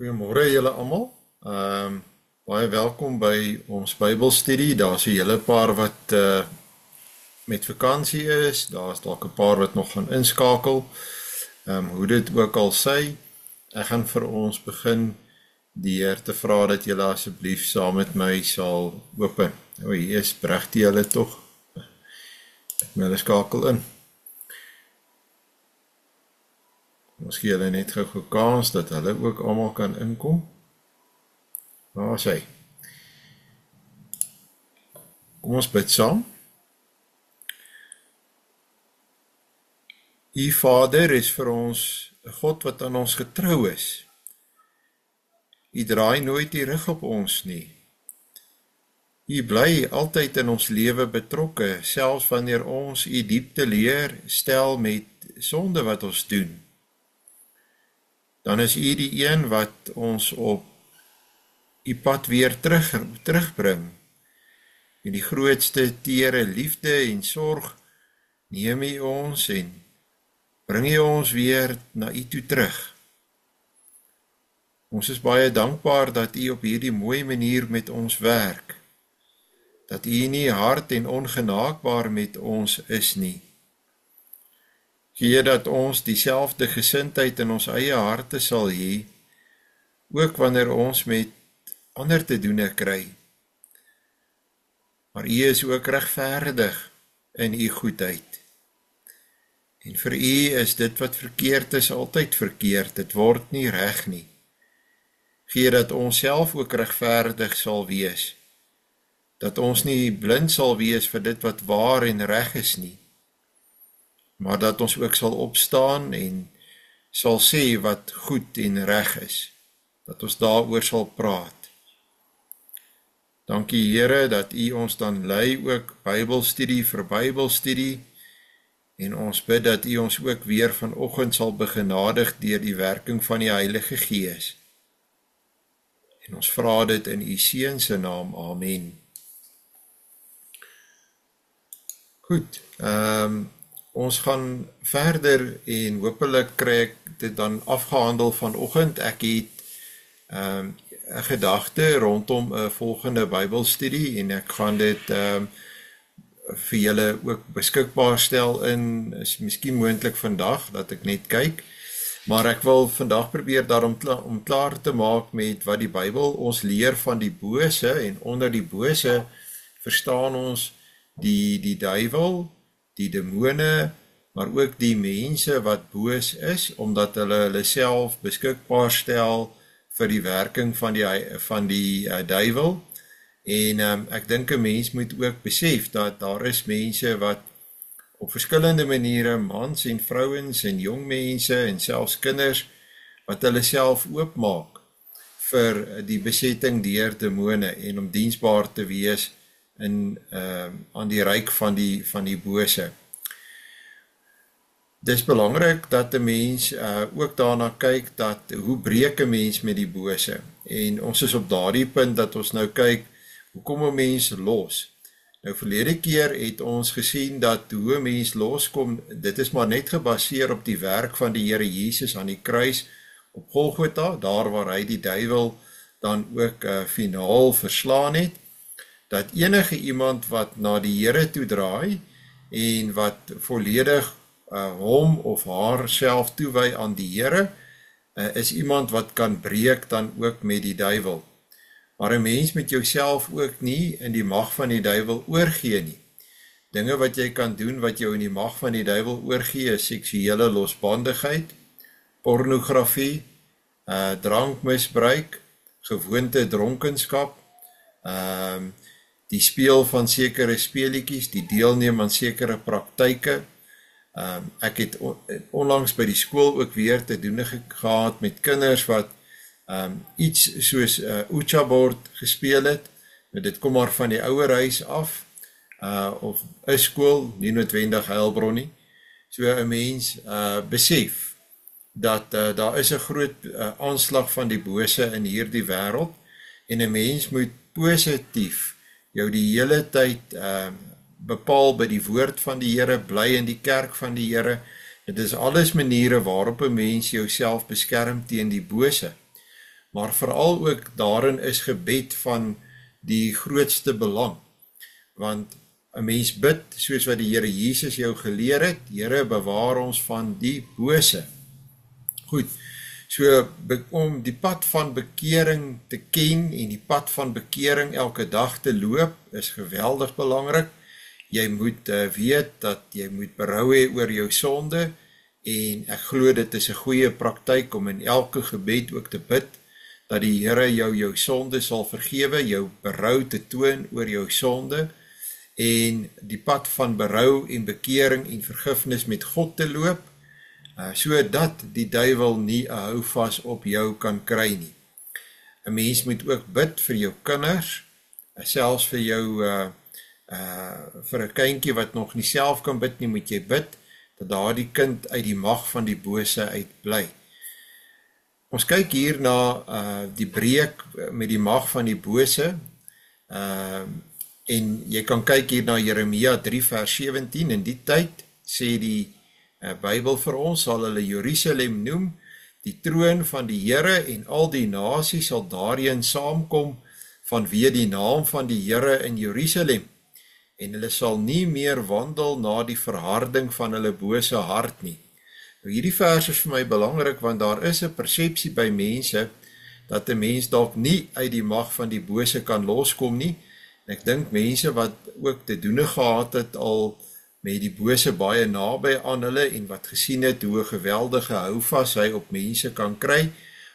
Goeiemôre julle almal. Baie welkom by ons Bybelstudie. Daar's 'n hele paar wat met vakansie is. Daar's dalk 'n paar wat nog gaan inskakel. Hoe dit ook al sy, ek gaan vir ons begin deur te vra dat julle asseblief saam met my sal open. Hier is Bregtie julle tog. Ek moet hulle skakel in. Miskien hulle net gou kans dat hulle ook almal kan inkom. Waar is hy? Kom ons bid saam. U Vader is vir ons 'n God wat aan ons getrou is. U draai nooit die rug op ons nie. U bly altyd in ons lewe betrokke, selfs wanneer ons u diep teleurstel met sonde wat ons doen. Dan is u die een wat ons op u pad weer terugbring. Met die grootste tere liefde en sorg neem u ons en bring u ons weer na u toe terug. Ons is baie dankbaar dat u op hierdie mooi manier met ons werk. Dat u nie hard en ongenaakbaar met ons is nie. Gee dat ons dieselfde gesindheid in ons eie harte sal hê, ook wanneer ons met ander te doen kry. Maar u is ook regverdig in u goedheid. En vir u is dit wat verkeerd is altyd verkeerd, dit word nie reg nie. Gee dat ons self ook regverdig sal wees, dat ons nie blind sal wees vir dit wat waar en reg is nie, maar dat ons ook sal opstaan en sal sê wat goed en reg is, dat ons daaroor sal praat. Dankie Here dat u ons dan lei ook Bybelstudie vir Bybelstudie, en ons bid dat u ons ook weer vanoggend sal begenadig deur die werking van die Heilige Gees. En ons vra dit in u Seun se naam, amen. Goed, ons gaan verder en hopelik kry ek dit dan afgehandel vanoggend. Ek het 'n gedagte rondom 'n volgende Bybelstudie en ek gaan dit vir julle ook beskikbaar stel is miskien moontlik vandag dat ek net kyk. Maar ek wil vandag probeer daarom om klaar te maak met wat die Bybel ons leer van die bose, en onder die bose verstaan ons die duiwel, die demone, maar ook die mense wat boos is, omdat hulle self beskikbaar stel vir die werking van die duiwel. En ek dink 'n mens moet ook besef dat daar is mense wat op verskillende maniere, mans en vrouens en jong mense en selfs kinders, wat hulle self oopmaak vir die besetting deur demone en om diensbaar te wees aan die ryk van die bose. Dis belangrik dat 'n mens ook daarna kyk dat hoe breek 'n mens met die bose. En ons is op daardie punt dat ons nou kyk, hoe kom 'n mens los? Nou verlede keer het ons gesien dat hoe 'n mens loskom, dit is maar net gebaseer op die werk van die Here Jesus aan die kruis op Golgotha, daar waar hy die duiwel dan ook finaal verslaan het, dat enige iemand wat na die Here toe draai en wat volledig hom of haar self toewy aan die Here, is iemand wat kan breek dan ook met die duiwel. Maar 'n mens moet jouself ook nie in die mag van die duiwel oorgee nie. Dinge wat jy kan doen wat jou in die mag van die duiwel oorgee is seksuele losbandigheid, pornografie, drankmisbruik, gewoonte dronkenskap, die speel van sekere speletjies, die deelneem aan sekere praktyke. Ek het onlangs by die skool ook weer te doen gehad met kinders wat iets soos Ouija-bord gespeel het. Dit kom maar van die ouer huis af, of 'n skool, nie noodwendig Heilbron nie. So 'n mens besef dat daar is 'n groot aanslag van die bose in hierdie wêreld, en 'n mens moet positief jou die hele tyd bepaal by die woord van die Here, bly in die kerk van die Here. Dit is alles maniere waarop 'n mens jouself beskerm teen die bose. maar veral ook daarin is gebed van die grootste belang. Want 'n mens bid, soos wat die Here Jesus jou geleer het, Here bewaar ons van die bose. Goed, so om die pad van bekering te ken en die pad van bekering elke dag te loop, is geweldig belangrik. Jy moet weet dat jy moet berou hê oor jou sonde, en ek glo dit is 'n goeie praktyk om in elke gebed ook te bid, dat die Here jou sonde sal vergewe, jou berou te toon oor jou sonde, en die pad van berou en bekering en vergifnis met God te loop, sodat die duiwel nie 'n houvas op jou kan kry nie. 'n Mens moet ook bid vir jou kinders, selfs vir jou vir 'n kindjie wat nog nie self kan bid nie, moet jy bid dat daardie kind uit die mag van die bose uitbly. Ons kyk hier na die breek met die mag van die bose, en jy kan kyk hier na Jeremia 3 vers 17, in die tyd sê die Bybel vir ons, sal hulle Jerusalem noem, die troon van die Here, en al die nasies sal daarin saamkom vanweë die naam van die Here in Jerusalem, en hulle sal nie meer wandel na die verharding van hulle bose hart nie. Nou hierdie vers is vir my belangrik, want daar is 'n persepsie by mense, dat 'n mens dalk nie uit die mag van die bose kan loskom nie, en ek dink mense wat ook te doen gehad het al met die bose baie naby aan hulle, en wat gesien het hoe 'n geweldige houvas hy op mense kan kry,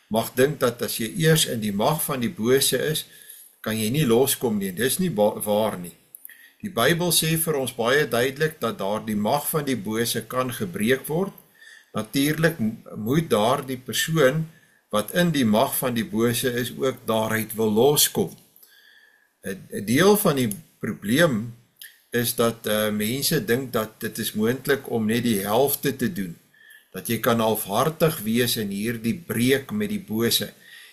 mag dink dat as jy eers in die mag van die bose is, kan jy nie loskom nie. Dis nie waar nie. Die Bybel sê vir ons baie duidelik dat daar die mag van die bose kan gebreek word. Natuurlik moet daar die persoon wat in die mag van die bose is ook daaruit wil loskom. 'n Deel van die probleem is dat mense dink dat dit is moontlik om net die helfte te doen. Dat jy kan halfhartig wees in hierdie breek met die bose.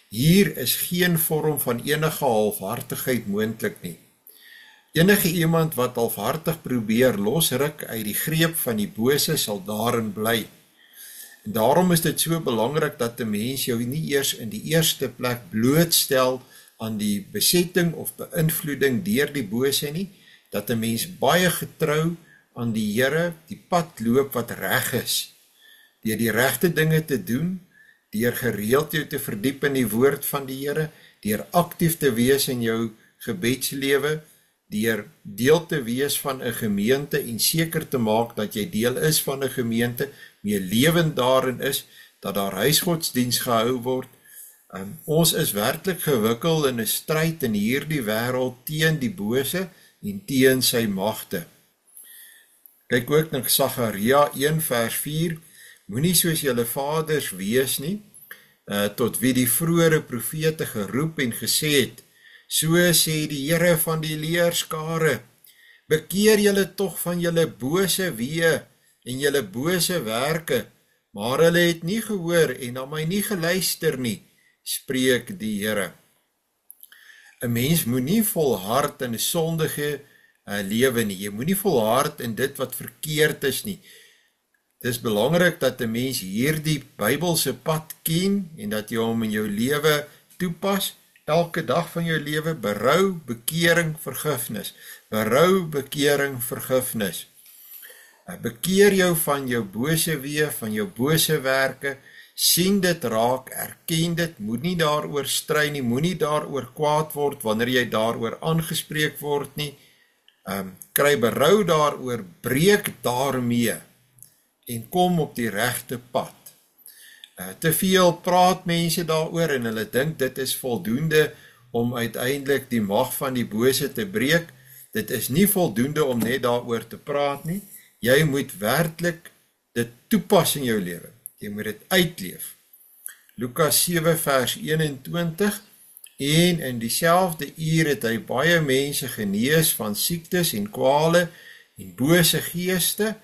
Hier is geen vorm van enige halfhartigheid moontlik nie. Enige iemand wat halfhartig probeer losruk uit die greep van die bose sal daarin bly. En daarom is dit so belangrik dat 'n mens jou nie eers in die eerste plek blootstel aan die besetting of beïnvloeding deur die bose nie, dat 'n mens baie getrou aan die Here die pad loop wat reg is, deur die regte dinge te doen, deur gereeld jou te verdiep in die woord van die Here, deur aktief te wees in jou gebedslewe, deur deel te wees van 'n gemeente en seker te maak dat jy deel is van 'n gemeente, meer lewend daarin is, dat daar huisgodsdiens gehou word. Ons is werklik gewikkel in 'n stryd in hierdie wêreld teen die bose en teen sy magte. Kyk ook na Sagaria 1 vers 4, moenie soos julle vaders wees nie, tot wie die vroeëre profete geroep en gesê het, so sê die Here van die leerskare, bekeer julle tog van julle bose weë en julle bose werke, maar hulle het nie gehoor en na my nie geluister nie, spreek die Here. 'n Mens moenie volhard in 'n sondige lewe nie. Jy moenie volhard in dit wat verkeerd is nie. Dit is belangrik dat 'n mens hierdie Bybelse pad ken en dat jy hom in jou lewe toepas. Elke dag van jou lewe, berou, bekering, vergifnis. Berou, bekering, vergifnis. Bekeer jou van jou bose weë, van jou bose werke, sien dit raak, erken dit, moet nie daaroor stry nie, moenie daaroor kwaad word wanneer jy daaroor aangespreek word nie. Kry berou daaroor, breek daarmee en kom op die regte pad. Te veel praat mense daaroor en hulle dink dit is voldoende om uiteindelik die mag van die bose te breek. Dit is nie voldoende om net daaroor te praat nie. Jy moet werklik dit toepas in jou lewe. Jy moet dit uitleef. Lukas 7 vers 21, en in dieselfde uur het hy baie mense genees van siektes en kwale en bose geeste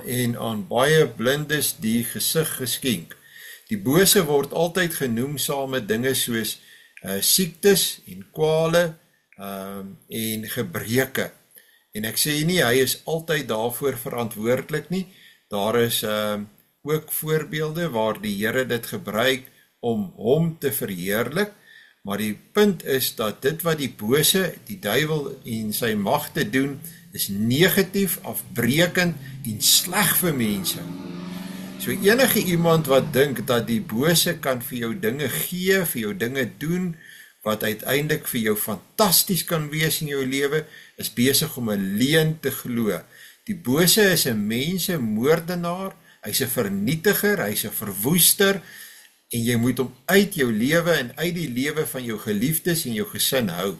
en aan baie blindes die gesig geskenk. Die bose word altyd genoem saam met dinge soos siektes en kwale en gebreke. En ek sê nie, hy is altyd daarvoor verantwoordelik nie. Daar is ook voorbeelde waar die Here dit gebruik om hom te verheerlik, maar die punt is dat dit wat die bose, die duiwel en sy magte doen, is negatief, afbrekend en sleg vir mense. So enige iemand wat dink dat die bose kan vir jou dinge gee, vir jou dinge doen, wat uiteindelik vir jou fantasties kan wees in jou lewe, is besig om 'n leuen te glo. Die bose is 'n mensemoordenaar, hy's 'n vernietiger, hy's 'n verwoester, en jy moet hom uit jou lewe en uit die lewe van jou geliefdes en jou gesin hou.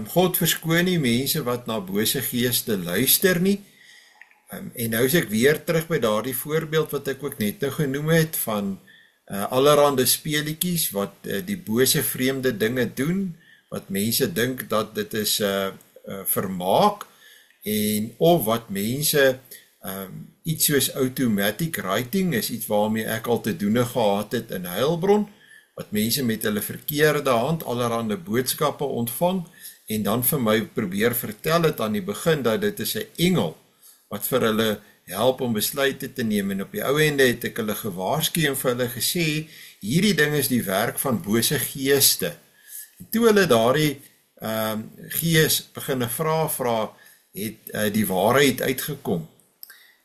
God verskoon nie mense wat na bose geeste luister nie. En nou is ek weer terug by daardie voorbeeld wat ek ook net nou genoem het van allerhande speletjies wat die bose vreemde dinge doen, wat mense dink dat dit is vermaak, en of wat mense iets soos automatic writing is iets waarmee ek al te doen gehad het in Heilbron, wat mense met hulle verkeerde hand allerhande boodskappe ontvang, en dan vir my probeer vertel het aan die begin dat dit is 'n engel, wat vir hulle help om besluite te neem, en op die ou ende het ek hulle gewaarsku en vir hulle gesê, hierdie ding is die werk van bose geeste. En toe hulle daardie gees beginne vra, het die waarheid uitgekom.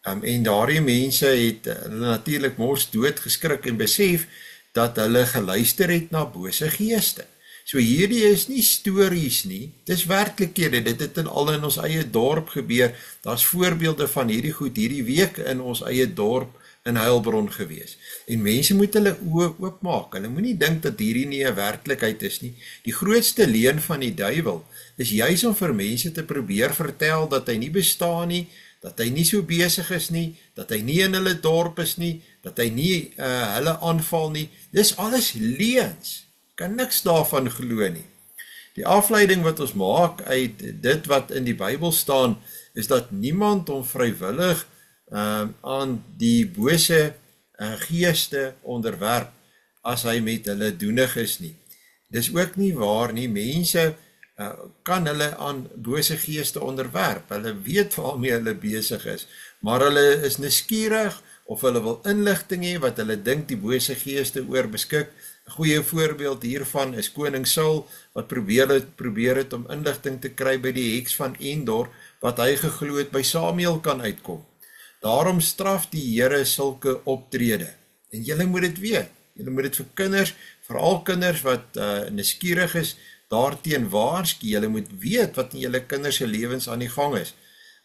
En daardie mense het natuurlik mors dood geskrik en besef dat hulle geluister het na bose geeste. So hierdie is nie stories nie, dis werklikhede, dit het al in ons eie dorp gebeur, daar's voorbeelde van hierdie goed hierdie week in ons eie dorp in Heilbron gewees. En mense moet hulle oë oopmaak, hulle moenie dink dat hierdie nie 'n werklikheid is nie. Die grootste leuen van die duiwel is juis om vir mense te probeer vertel dat hy nie bestaan nie, dat hy nie so besig is nie, dat hy nie in hulle dorp is nie, dat hy nie hulle aanval nie. Dis alles leuns. Kan niks daarvan glo nie. Die afleiding wat ons maak uit dit wat in die Bybel staan, is dat niemand hom vrywillig aan die bose geeste onderwerp as hy met hulle doenig is nie. Dis ook nie waar nie, mense kan hulle aan bose geeste onderwerp, hulle weet waarmee hulle besig is, maar hulle is nuuskierig, of hulle wil inligting hê wat hulle dink die bose geeste oor beskik. 'n Goeie voorbeeld hiervan is koning Saul, wat probeer het om inligting te kry by die heks van Endor, wat hy geglo het by Samuel kan uitkom. Daarom straf die Here sulke optrede. En julle moet dit weet, julle moet dit vir kinders, veral kinders wat nuuskierig is, daarteen waarsku, julle moet weet wat in julle kinders se lewens aan die gang is.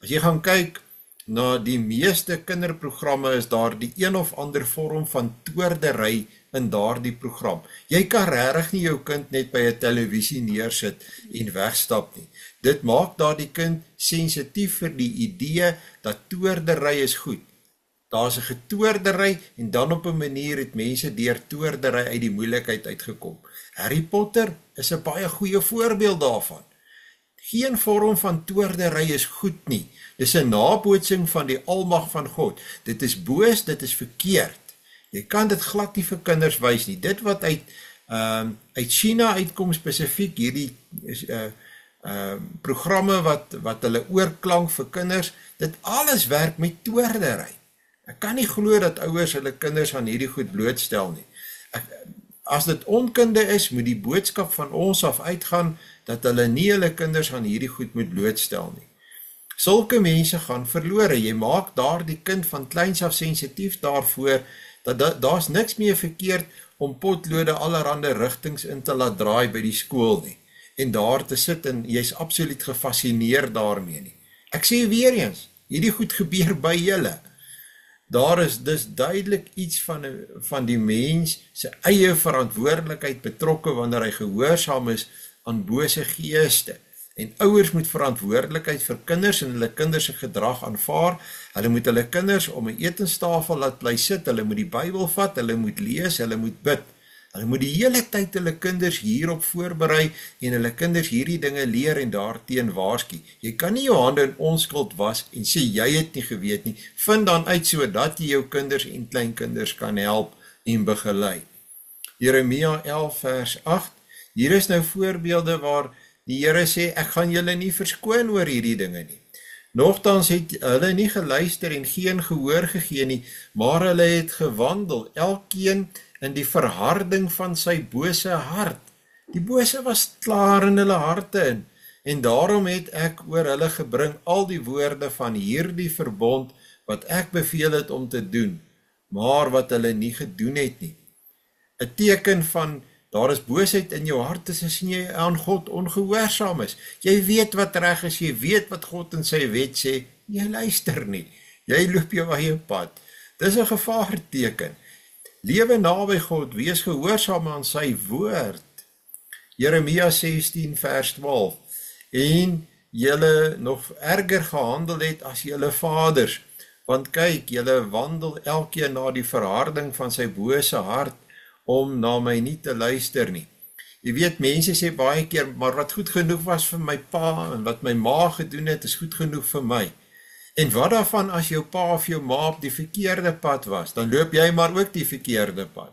As jy gaan kyk na die meeste kinderprogramme, is daar die een of ander vorm van toordery in daardie program. Jy kan regtig nie jou kind net by 'n televisie neersit en wegstap nie. Dit maak daardie kind sensitief vir die idee dat toordery is goed. Daar's 'n getoordery en dan op 'n manier het mense deur toordery uit die moeilikheid uitgekom. Harry Potter is 'n baie goeie voorbeeld daarvan. Geen vorm van toordery is goed nie. Dis 'n nabootsing van die almag van God. Dit is boos, dit is verkeerd. Jy kan dit glad nie vir kinders wys nie. Dit wat uit China uitkom spesifiek, hierdie programme wat hulle oorklank vir kinders, dit alles werk met toordery. Ek kan nie glo dat ouers hulle kinders aan hierdie goed blootstel nie. As dit onkunde is, moet die boodskap van ons af uitgaan, dat hulle nie hulle kinders aan hierdie goed moet blootstel nie. Sulke mense gaan verlore, jy maak daar die kind van kleins af sensitief daarvoor, dat daar's niks meer verkeerd om potlode allerhande rigtings in te laat draai by die skool nie, en daar te sit en jy's absoluut gefascineerd daarmee nie. Ek sê weer eens, hierdie goed gebeur by julle. Daar is dus duidelik iets van die mens se eie verantwoordelikheid betrokke wanneer hy gehoorsaam is aan bose geeste. En ouers moet verantwoordelikheid vir kinders en hulle kinders se gedrag aanvaar. Hulle moet hulle kinders om 'n etenstafel laat bly sit, hulle moet die Bybel vat, hulle moet lees, hulle moet bid. Hulle moet die hele tyd hulle kinders hierop voorberei en hulle kinders hierdie dinge leer en daarteen waarsku. Jy kan nie jou hande in onskuld was en sê jy het nie geweet nie. Vind dan uit sodat jy jou kinders en kleinkinders kan help en begelei. Jeremia 11 vers 8. Hier is nou voorbeelde waar die Here sê, ek gaan julle nie verskoon oor hierdie dinge nie. Nogtans het hulle nie geluister en geen gehoor gegee nie, maar hulle het gewandel, elkeen in die verharding van sy bose hart. Die bose was klaar in hulle harte in, en daarom het ek oor hulle gebring al die woorde van hierdie verbond wat ek beveel het om te doen, maar wat hulle nie gedoen het nie. 'n teken van daar is boosheid in jou hart is as jy aan God ongehoorsaam is. Jy weet wat reg is, jy weet wat God in sy wet sê, jy luister nie. Jy loop jou eie pad. Dis 'n gevaarteken. Lewe naby God, wees gehoorsaam aan sy woord. Jeremia 16 vers 12. En julle nog erger gehandel het as julle vaders, want kyk, julle wandel elkeen na die verharding van sy bose hart, om na my nie te luister nie. Jy weet, mense sê baie keer, maar wat goed genoeg was vir my pa, en wat my ma gedoen het, is goed genoeg vir my. En wat daarvan as jou pa of jou ma op die verkeerde pad was, dan loop jy maar ook die verkeerde pad.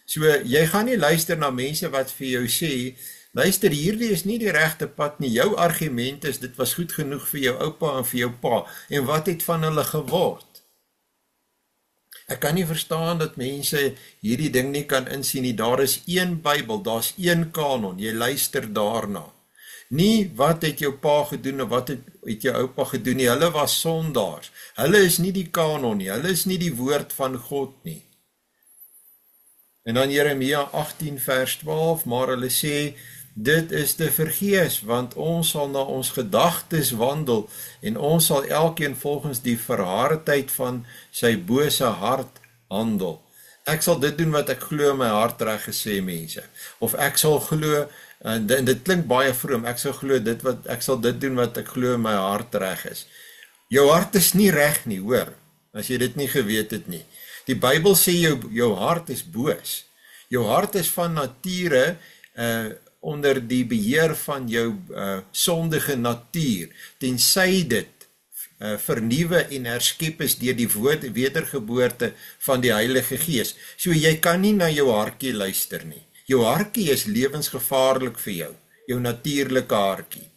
So, jy gaan nie luister na mense wat vir jou sê, luister, hierdie is nie die regte pad nie, jou argument is, dit was goed genoeg vir jou oupa en vir jou pa, en wat het van hulle geword? Ek kan nie verstaan dat mense hierdie ding nie kan insien nie, daar is een Bybel, daar is een kanon, jy luister daarna. Nie wat het jou pa gedoen of wat het jou oupa gedoen nie, hulle was sondaars, hulle is nie die kanon nie, hulle is nie die woord van God nie. En dan Jeremia 18 vers 12, maar hulle sê, dit is te vergees, want ons sal na ons gedagtes wandel, en ons sal elkeen volgens die verhardheid van sy bose hart handel. Ek sal dit doen wat ek glo in my hart reg gesê, mense. Of ek sal glo, en dit klink baie vroom, ek sal dit doen wat ek glo in my hart reg is. Jou hart is nie reg nie, hoor, as jy dit nie geweet het nie. Die Bybel sê jou hart is boos. Jou hart is van nature onder die beheer van jou sondige natuur, tensy dit vernuwe en herskep is deur die wedergeboorte van die Heilige Gees. So jy kan nie na jou hartjie luister nie. Jou hartjie is lewensgevaarlik vir jou natuurlike hartjie.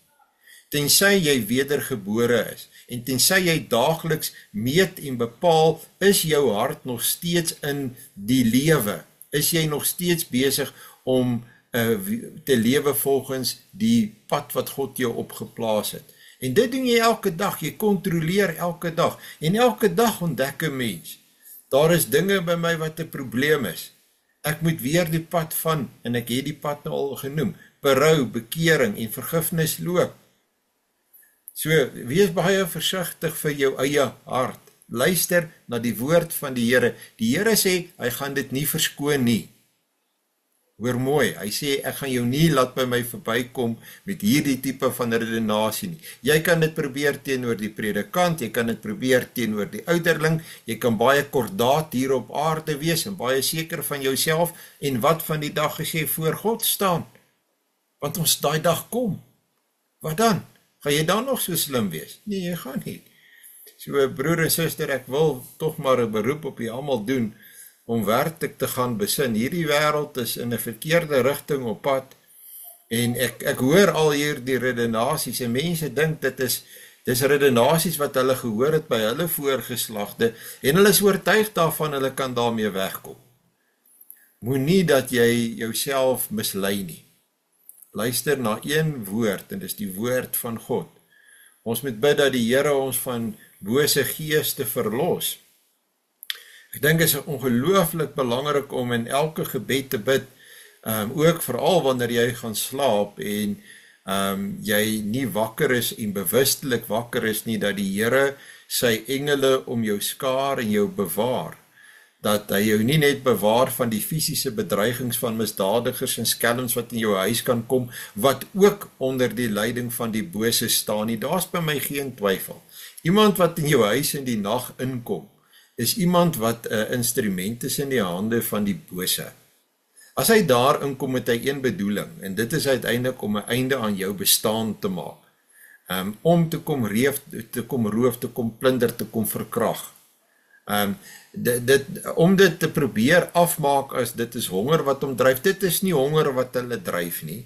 Tensy jy wedergebore is, en tensy jy daagliks meet en bepaal, is jou hart nog steeds in die lewe. Is jy nog steeds besig om te lewe volgens die pad wat God jou opgeplaas het. En dit doen jy elke dag, jy kontroleer elke dag, en elke dag ontdek 'n mens, daar is dinge by my wat 'n probleem is. Ek moet weer die pad van, en ek het die pad nou al genoem, berou, bekering en vergifnis loop. So, wees baie versigtig vir jou eie hart. Luister na die woord van die Here. Die Here sê, hy gaan dit nie verskoon nie. Hoor mooi, hy sê, ek gaan jou nie laat by my verbykom met hierdie tipe van redenasie nie. Jy kan dit probeer teenoor die predikant, jy kan dit probeer teenoor die ouderling, jy kan baie kordaat hier op aarde wees, en baie seker van jouself, en wat van die dag as jy voor God staan. Want ons daai dag kom. Wat dan? Gaan jy dan nog so slim wees? Nee, jy gaan nie. So broer en suster, ek wil tog maar 'n beroep op julle almal doen, om werklik te gaan besin. Hierdie wêreld is in 'n verkeerde rigting op pad, en ek hoor al hier die redenasies, en mense dink dis redenasies wat hulle gehoor het by hulle voorgeslagte, en hulle is oortuig daarvan, hulle kan daarmee wegkom. Moenie dat jy jouself mislei nie. Luister na een woord, en dis die woord van God. Ons moet bid dat die Here ons van bose geeste verlos. Ek dink is ongelooflik belangrik om in elke gebed te bid, ook veral wanneer jy gaan slaap, en jy nie wakker is en bewustelik wakker is nie, dat die Here sy engele om jou skaar en jou bewaar. Dat hy jou nie net bewaar van die fisiese bedreigings van misdadigers en skelms wat in jou huis kan kom, wat ook onder die leiding van die bose staan nie. Daar's by my geen twyfel. Iemand wat in jou huis in die nag inkom, is iemand wat 'n instrument is in die hande van die bose. As hy daar inkom met hy een bedoeling, en dit is uiteindelik om 'n einde aan jou bestaan te maak, om te kom roof, te kom plunder, te kom verkrag. Om dit te probeer afmaak as dit is honger wat hom dryf, dit is nie honger wat hulle dryf nie.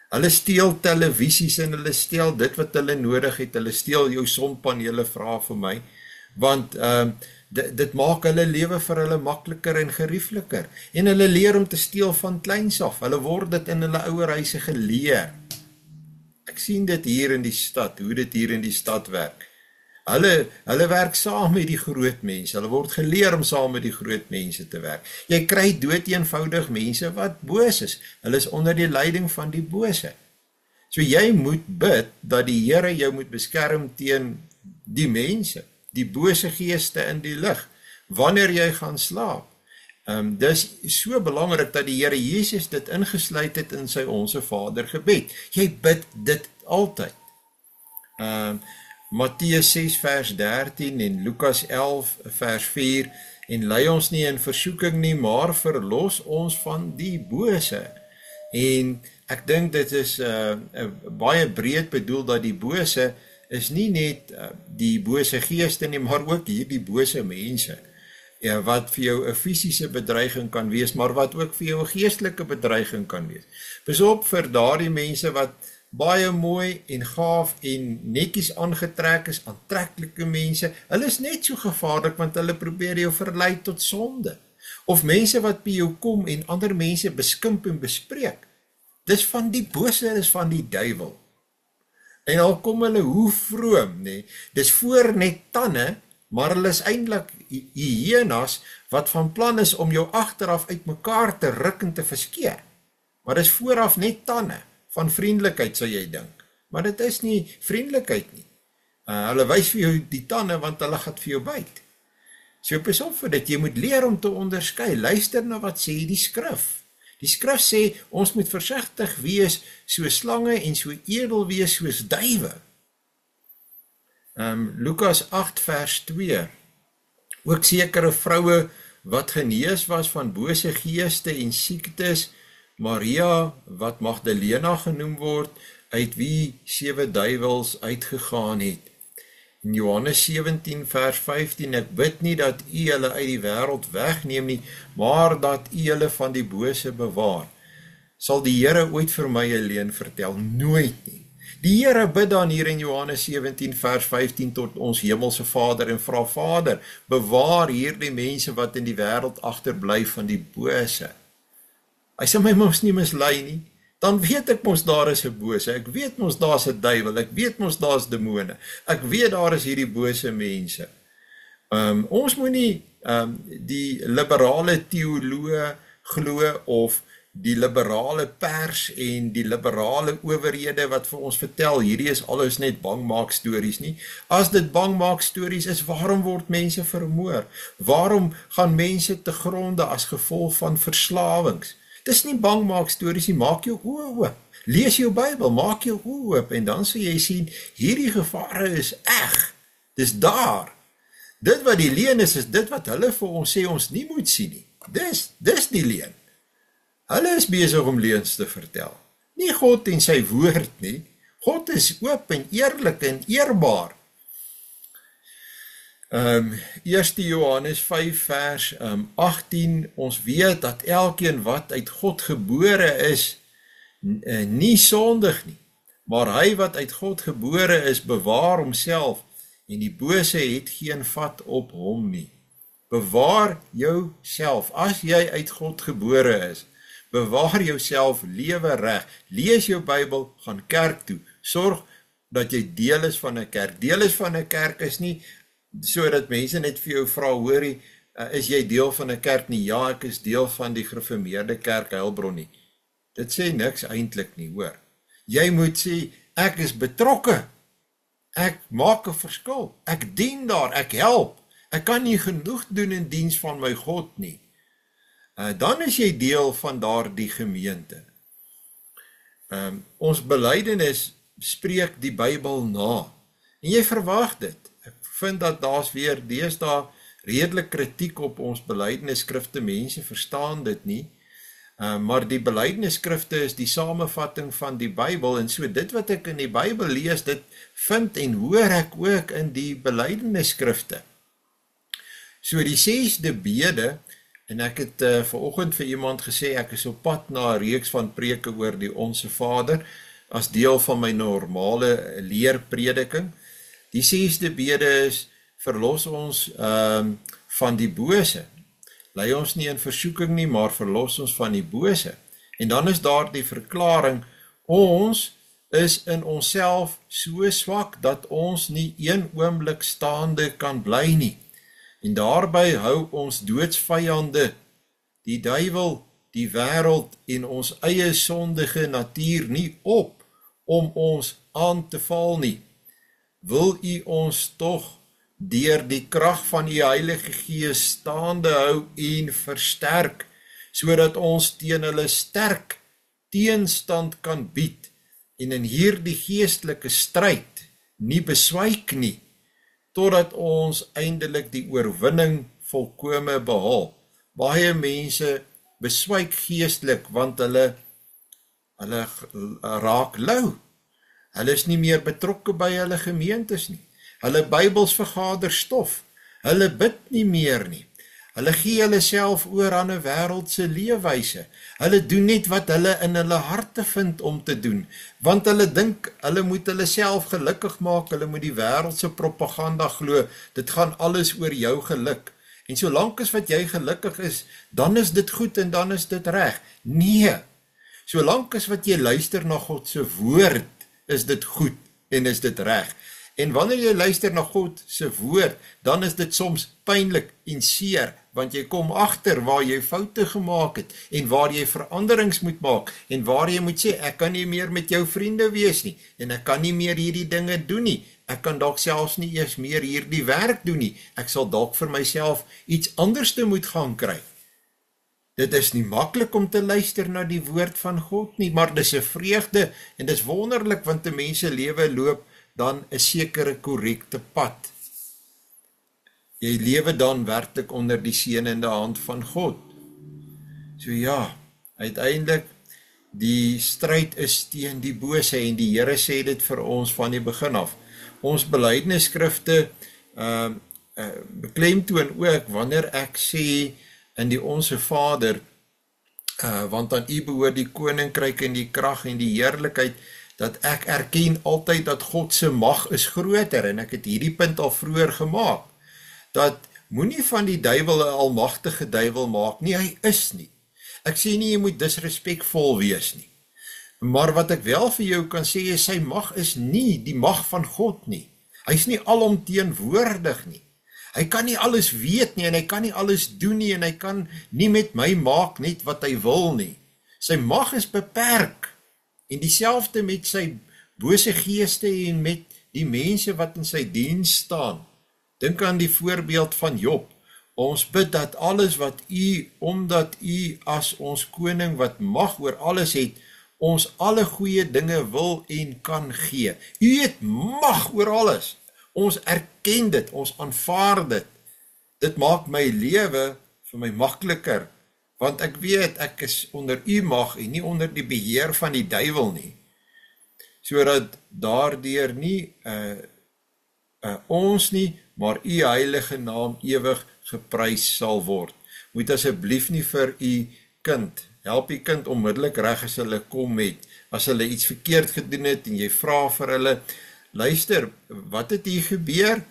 Hulle steel televisies en hulle steel dit wat hulle nodig het, hulle steel jou sonpanele, vra vir my, Want dit maak hulle lewe vir hulle makliker en geriefliker. En hulle leer om te steel van kleins af. Hulle word dit in hulle ouerhuise geleer. Ek sien dit hier in die stad, hoe dit hier in die stad werk. Hulle werk saam met die groot mense. Hulle word geleer om saam met die groot mense te werk. Jy kry dood eenvoudig mense wat boos is. Hulle is onder die leiding van die bose. So jy moet bid dat die Here jou moet beskerm teen die mense, die bose geeste in die lig, wanneer jy gaan slaap. Dis so belangrik dat die Here Jesus dit ingesluit het in sy Onse Vader gebed. Jy bid dit altyd. Matteus 6 vers 13 en Lukas 11 vers 4, en lei ons nie in versoeking nie, maar verlos ons van die bose. En ek dink dit is baie breed bedoel dat die bose is nie net die bose geeste nie, maar ook hier die bose mense. Ja, wat vir jou 'n fisiese bedreiging kan wees, maar wat ook vir jou 'n geestelike bedreiging kan wees. Pas op vir daardie mense wat baie mooi en gaaf en netjies aangetrek is, aantreklike mense. Hulle is net so gevaarlik want hulle probeer jou verlei tot sonde. Of mense wat by jou kom en ander mense beskimp en bespreek. Dis van die bose, dis van die duiwel. En al kom hulle hoe vroom, nee, dis voor net tande, maar hulle is eintlik hyenas wat van plan is om jou agteraf uitmekaar te ruk en te verskeer. Maar dis vooraf net tande van vriendelikheid, sal jy dink. Maar dit is nie vriendelikheid nie. Hulle wys vir jou die tande want hulle gaan vir jou byt. So pas op vir dit, jy moet leer om te onderskei. Luister na wat sê die skrif. Die skrif sê, ons moet versigtig wees so slange en so edel wees soos duwe. Lukas 8 vers 2. Ook sekere vroue wat genees was van bose geeste en siektes, Maria, wat Magdalena genoem word, uit wie 7 duiwels uitgegaan het. In Johannes 17 vers 15, ek bid nie dat u hulle uit die wêreld wegneem nie, maar dat u hulle van die bose bewaar. Sal die Here ooit vir my 'n leuen vertel? Nooit nie. Die Here bid dan hier in Johannes 17 vers 15 tot ons hemelse Vader en vra, Vader, bewaar hierdie mense wat in die wêreld agterbly van die bose. Hy sê my mos nie mislei nie. Dan weet ek mos daar is 'n bose, ek weet mos daar is 'n duiwel, ek weet mos daar is demone, ek weet daar is hierdie bose mense. Ons moet nie die liberale teoloë glo of die liberale pers en die liberale owerhede wat vir ons vertel, hierdie is alles net bangmaak stories nie. As dit bangmaak stories is, waarom word mense vermoor? Waarom gaan mense te gronde as gevolg van verslawings? Dis nie bangmaak stories nie, maak jou oë oop. Lees jou Bybel, maak jou oë oop en dan sal jy sien, hierdie gevare is eg. Dis daar. Dit wat die leuen is dit wat hulle vir ons sê ons nie moet sien nie. Dis die leuen. Hulle is besig om leuns te vertel. Nie God en sy woord nie. God is oop en eerlik en eerbaar. 1 Johannes 5 vers 18, ons weet dat elkeen wat uit God gebore is, nie sondig nie, maar hy wat uit God gebore is, bewaar homself, en die bose het geen vat op hom nie. Bewaar jouself, as jy uit God gebore is, bewaar jouself, lewe reg, lees jou Bybel, gaan kerk toe, sorg dat jy deel is van 'n kerk. Deel is van 'n kerk is nie so dat mense net vir jou vra, hoorie, is jy deel van 'n kerk nie? Ja, ek is deel van die gereformeerde kerk Heilbron nie. Dit sê niks eintlik nie, hoor. Jy moet sê, ek is betrokke. Ek maak 'n verskil. Ek dien daar, ek help. Ek kan nie genoeg doen in diens van my God nie. Dan is jy deel van daardie gemeente. Ons belydenis spreek die Bybel na. En jy verwag dit. Ek vind dat daar's weer deesdae redelik kritiek op ons belydenisskrifte. Mense verstaan dit nie. Maar die belydenisskrifte is die samevatting van die Bybel. En so dit wat ek in die Bybel lees, dit vind en hoor ek ook in die belydenisskrifte. So die 6de bede, en ek het vanoggend vir iemand gesê, ek is op pad na 'n reeks van preke oor die Onse Vader, as deel van my normale leerprediking. Die 6de bede is, verlos ons van die bose. Lei ons nie in versoeking nie, maar verlos ons van die bose. En dan is daar die verklaring, ons is in onsself so swak, dat ons nie een oomblik staande kan bly nie. En daarby hou ons doodsvijande, die duiwel, die wêreld en ons eie sondige natuur nie op, om ons aan te val nie. Wil u ons tog deur die krag van die Heilige Gees staande hou en versterk, sodat ons teen hulle sterk teenstand kan bied, en in hierdie geestelike stryd nie beswyk nie, totdat ons eindelik die oorwinning volkome behaal. Baie mense beswyk geestelik, want hulle raak lou. Hulle is nie meer betrokke by hulle gemeentes nie. Hulle Bybels vergader stof. Hulle bid nie meer nie. Hulle gee hulle self oor aan 'n wêreldse leefwyse. Hulle doen net wat hulle in hulle harte vind om te doen, want hulle dink hulle moet hulle self gelukkig maak, hulle moet die wêreldse propaganda glo, dit gaan alles oor jou geluk. En solank as wat jy gelukkig is, dan is dit goed en dan is dit reg. Nee, solank as wat jy luister na God se woord, is dit goed en is dit reg. En wanneer jy luister na God se woord, dan is dit soms pynlik en seer, want jy kom agter waar jy foute gemaak het, en waar jy veranderings moet maak, en waar jy moet sê, ek kan nie meer met jou vriende wees nie, en ek kan nie meer hierdie dinge doen nie, ek kan dalk selfs nie eers meer hierdie werk doen nie, ek sal dalk vir myself iets anders te moet gaan kry. Dit is nie maklik om te luister na die woord van God nie, maar dis 'n vreugde, en dis wonderlik, want 'n mens se lewe loop dan 'n sekere korrekte pad. Jy lewe dan werklik onder die seënende hand van God. So ja, uiteindelik, die stryd is teen die bose, en die Here sê dit vir ons van die begin af. Ons belydenisskrifte beklemtoon ook, wanneer ek sê in die Onse Vader, want aan u behoort die koninkryk en die krag en die heerlikheid, dat ek erken altyd dat God se mag is groter, en ek het hierdie punt al vroeër gemaak, dat moenie van die duiwel 'n almagtige duiwel maak nie, hy is nie. Ek sê nie jy moet disrespekvol wees nie, maar wat ek wel vir jou kan sê is, sy mag is nie die mag van God nie. Hy is nie alomteenwoordig nie. Hy kan nie alles weet nie, en hy kan nie alles doen nie, en hy kan nie met my maak net wat hy wil nie. Sy mag is beperk, en dieselfde met sy bose geeste en met die mense wat in sy diens staan. Dink aan die voorbeeld van Job. Ons bid dat alles wat u, omdat u as ons koning wat mag oor alles het, ons alle goeie dinge wil en kan gee. U het mag oor alles. Ons erken dit, ons aanvaar dit. Dit maak my lewe vir my makliker, want ek weet, ek is onder u mag en nie onder die beheer van die duiwel nie. Sodat daardeur nie ons nie, maar u heilige naam ewig geprys sal word. Moet asseblief nie vir u kind, help u kind onmiddellik reg as hulle kom met, as hulle iets verkeerd gedoen het, en jy vra vir hulle, luister, wat het hier gebeur?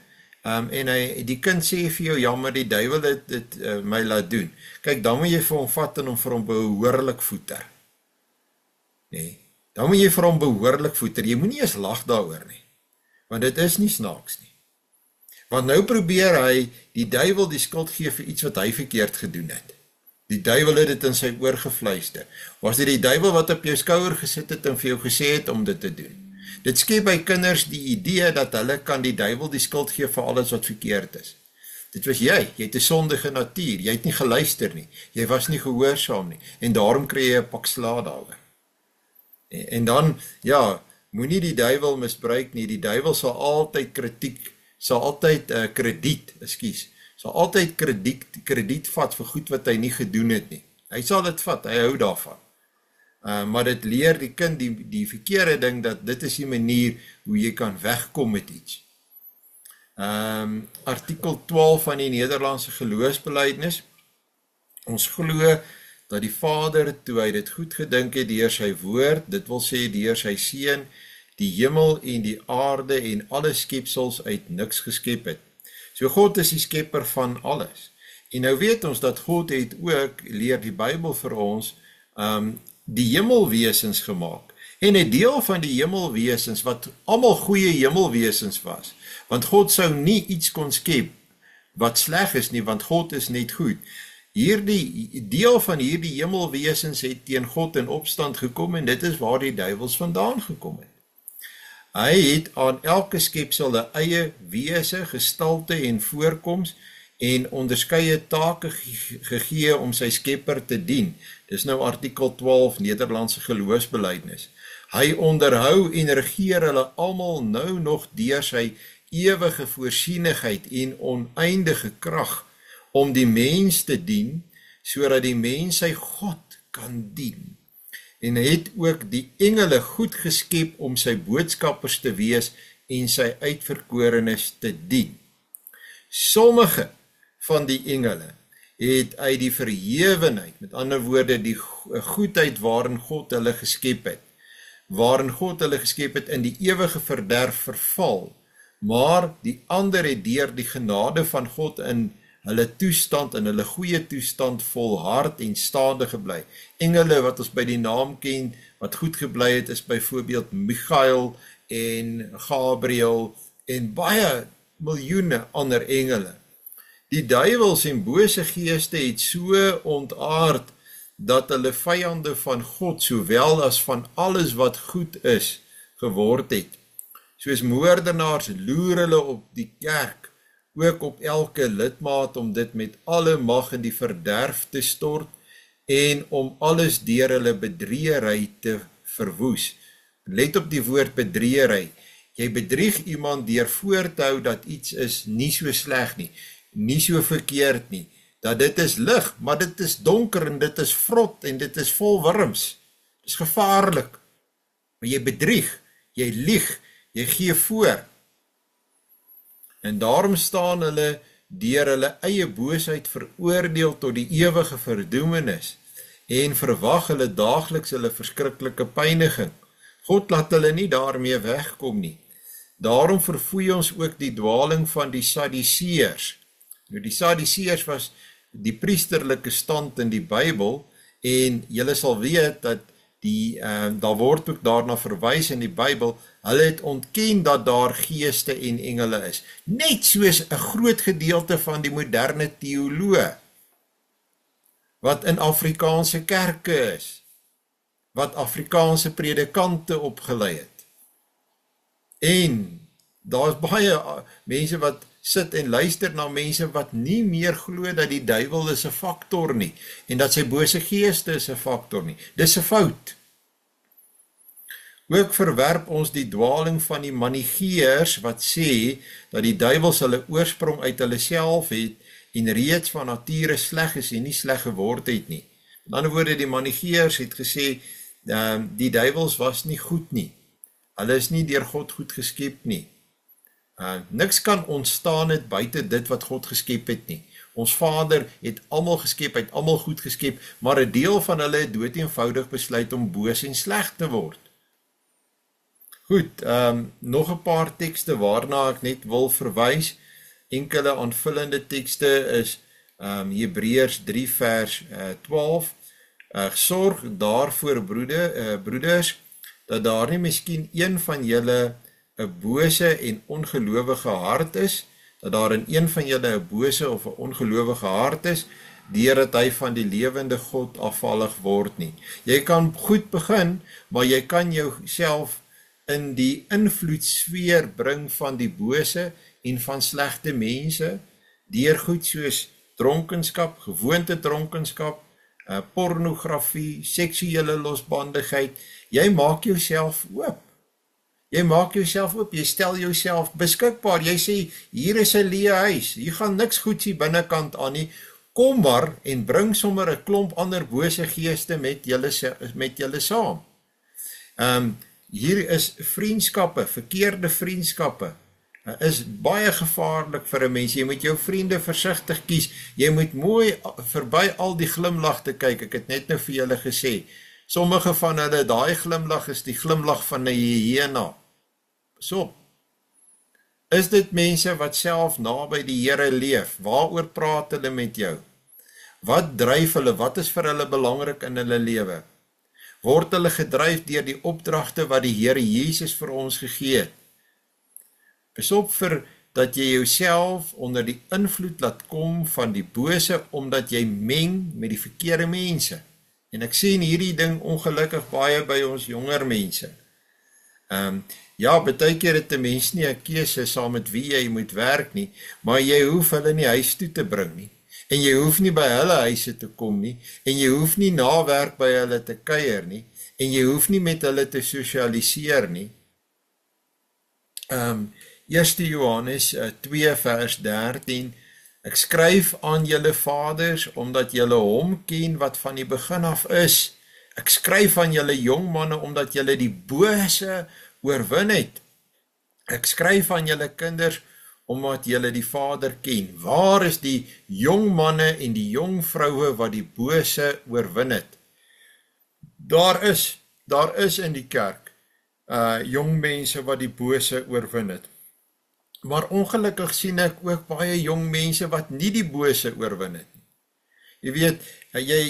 En die kind sê vir jou, ja, maar die duiwel het dit my laat doen. Kyk, dan moet jy vir hom vat en hom vir hom behoorlik voeter. Nee, dan moet jy vir hom behoorlik voeter. Jy moet nie eens lag daaroor nie, want dit is nie snaaks nie. Want nou probeer hy die duiwel die skuld gee vir iets wat hy verkeerd gedoen het. Die duiwel het dit in sy oor gefluister. Was dit die duiwel wat op jou skouer gesit het en vir jou gesê het om dit te doen? Dit skep by kinders die idee dat hulle kan die duiwel die skuld gee vir alles wat verkeerd is. Dit was jy het 'n sondige natuur, jy het nie geluister nie, jy was nie gehoorsaam nie, en daarom kry jy 'n pak slaag daaroor. En dan, ja, moenie die duiwel misbruik nie, die duiwel sal altyd krediet vat vir goed wat hy nie gedoen het nie. Hy sal dit vat, hy hou daarvan. Maar dit leer die kind die verkeerde ding, dat dit is die manier hoe jy kan wegkom met iets. Artikel 12 van die Nederlandse geloofsbelijdenis. Ons glo dat die Vader, toe hy dit goed gedink het deur sy woord, dit wil sê deur sy seun, die hemel en die aarde en alle skepsels uit niks geskep het. So God is die skepper van alles. En nou weet ons dat God het ook, leer die Bybel vir ons, die hemelwesens gemaak. En 'n deel van die hemelwesens, wat almal goeie hemelwesens was, want God sou nie iets kon skep wat sleg is nie, want God is net goed. Hierdie deel van hierdie hemelwesens het teen God in opstand gekom, en dit is waar die duiwels vandaan gekom het. Hy het aan elke skepsel 'n eie wese, gestalte en voorkoms, en onderskeie take gegee om sy skepper te dien. Dis nou artikel 12 Nederlandse geloofsbelijdenis. Hy onderhou en regeer hulle almal nou nog deur sy ewige voorsienigheid en oneindige krag om die mens te dien, sodat die mens sy God kan dien. En hy het ook die engele goed geskep om sy boodskappers te wees en sy uitverkorenes te dien. Sommige van die engele het uit die verhewenheid, met ander woorde die goedheid waarin God hulle geskep het, in die ewige verderf verval, maar die ander het deur die genade van God in hulle toestand, in hulle goeie toestand volhard en staande gebly. Engele wat ons by die naam ken, wat goed gebly het, is byvoorbeeld Michael en Gabriel en baie miljoene ander engele. Die duiwels en bose geeste het so ontaard dat hulle vyande van God, sowel as van alles wat goed is, geword het. Soos moordenaars loer hulle op die kerk, ook op elke lidmaat, om dit met alle mag in die verderf te stort, en om alles deur hulle bedriegery te verwoes. Let op die woord bedriegery. Jy bedrieg iemand deur voor te hou dat iets is nie so sleg nie, nie so verkeerd nie, dat dit is lig, maar dit is donker en dit is vrot en dit is vol wurms. Dit is gevaarlik. Maar jy bedrieg, jy lieg, jy gee voor. En daarom staan hulle deur hulle eie boosheid veroordeel tot die ewige verdoemenis en verwag hulle daagliks hulle verskriklike pyniging. God laat hulle nie daarmee wegkom nie. Daarom verfoei ons ook die dwaling van die Sadduseërs. Nou die Sadduseërs was die priesterlike stand in die Bybel, en julle sal weet dat daar word ook daarna verwys in die Bybel, hulle het ontken dat daar geeste en engele is. Net soos 'n groot gedeelte van die moderne teoloë, wat in Afrikaanse kerke is, wat Afrikaanse predikante opgelei het. En daar is baie mense wat sit en luister na mense wat nie meer glo dat die duiwel is 'n faktor nie, en dat sy bose geeste is 'n faktor nie. Dis 'n fout. Ook verwerp ons die dwaling van die manigeërs wat sê dat die duiwels hulle oorsprong uit hulle self het en reeds van nature sleg is en nie sleg geword het nie. Met ander woorde, die manigeërs het gesê die duiwels was nie goed nie. Hulle is nie deur God goed geskep nie. Niks kan ontstaan het buite dit wat God geskep het nie. Ons Vader het almal geskep, het almal goed geskep, maar 'n deel van hulle het doeteenvoudig besluit om boos en sleg te word. Goed, nog 'n paar tekste waarna ek net wil verwys. Enkele aanvullende tekste is Hebreërs 3 vers 12. Sorg daarvoor broeders, dat daar nie miskien een van julle 'n bose en ongelowige hart is, dat daar in een van julle 'n bose of 'n ongelowige hart is, deurdat hy van die lewende God afvallig word nie. Jy kan goed begin, maar jy kan jouself in die invloedsfeer bring van die bose en van slegte mense, deur goed soos dronkenskap, gewoonte dronkenskap, pornografie, seksuele losbandigheid. Jy maak jouself oop. Jy maak jouself oop, jy stel jouself beskikbaar, jy sê, hier is 'n leë huis, hier gaan niks goeds hier binnekant aan nie, kom maar en bring sommer 'n klomp ander bose geeste met julle saam. Hier is vriendskappe, verkeerde vriendskappe, is baie gevaarlik vir 'n mens. Jy moet jou vriende versigtig kies, jy moet mooi verby al die glimlagte kyk. Ek het net nou vir julle gesê, sommige van hulle, daai glimlag is die glimlag van 'n hyena. Pas op. Is dit mense wat self naby die Here leef? Waaroor praat hulle met jou? Wat dryf hulle? Wat is vir hulle belangrik in hulle lewe? Word hulle gedryf deur die opdragte wat die Here Jesus vir ons gegee het? Pas op vir dat jy jouself onder die invloed laat kom van die bose, omdat jy meng met die verkeerde mense. En ek sien hierdie ding ongelukkig baie by ons jonger mense. Ja, baie keer het 'n mens nie 'n keuse saam met wie jy moet werk nie, maar jy hoef hulle nie huis toe te bring nie. En jy hoef nie by hulle huise te kom nie, en jy hoef nie na werk by hulle te kuier nie, en jy hoef nie met hulle te sosialiseer nie. 1 Johannes 2 vers 13, ek skryf aan julle vaders, omdat julle hom ken wat van die begin af is. Ek skryf aan julle jong manne, omdat julle die bose oorwin het. Ek skryf aan julle kinders, omdat julle die Vader ken. Waar is die jong manne en die jong vroue wat die bose oorwin het? Daar is in die kerk jong mense wat die bose oorwin het. Maar ongelukkig sien ek ook baie jong mense wat nie die bose oorwin het nie. Jy weet,